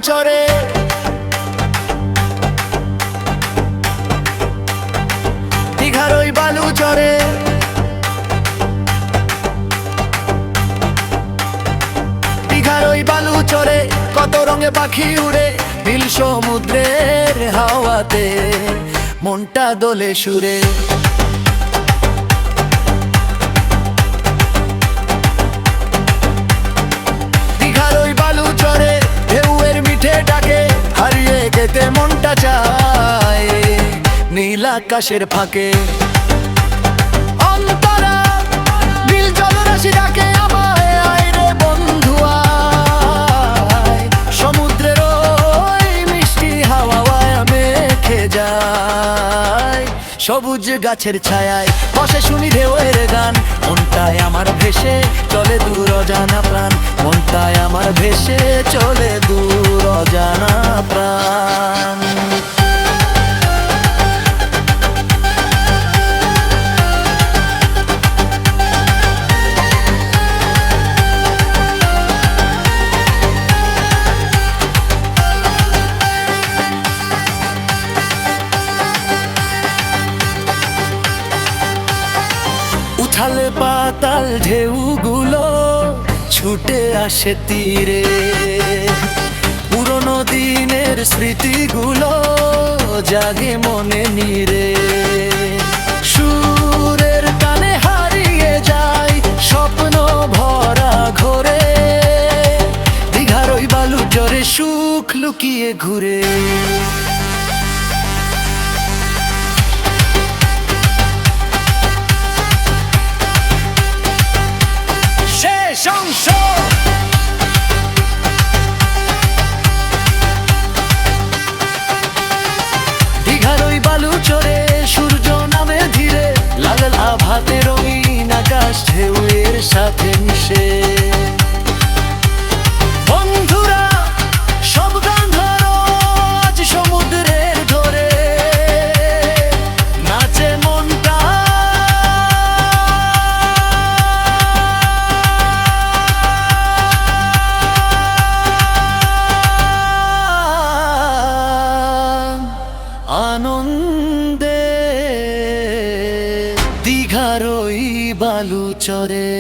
চরে, দীঘার ওই বালু চরে। দীঘার ওই বালু চরে কত রঙে পাখি উড়ে, নীল সমুদ্রের হাওয়াতে মনটা দোলে সুরে। দীঘার ওই বালু চরে ঢেউয়ের মিঠে ডাকে, হারিয়ে যেতে মনটা চায় নীল আকাশের ফাঁকে। অন্তরা নীল জলরাশি ডাকে আমায়, আয় রে বন্ধু আয়, সমুদ্রের ওই মিষ্টি হাওয়ায় মেখে যায়। সবুজ গাছের ছায়ায় বসে শুনি ঢেউয়ের গান, মনটায় আমার ভেসে চলে দূর অজানা প্রাণ, মনটায় আমার ভেসে চলে দূর অজানা প্রাণ। উথাল পাতাল ঢেউগুলো ছুটে আসে তীরে, পুরনো দিনের স্মৃতিগুলো জাগে মনে নীরে। সুরের টানে হারিয়ে যায় স্বপ্ন ভরা ঘোরে, দীঘার ওই বালু চরে সুখ লুকিয়ে ঘুরে। দীঘার ওই বালু চরে সূর্য নামে ধীরে, লাল আভাতে রঙিন আকাশ ঢেউয়ের সাথে মিশে। বন্ধুরা সব গান ধরো আজ সমুদ্রের ধরে, নাচে মনটা আনন্দে, দীঘার ওই বালু চরে।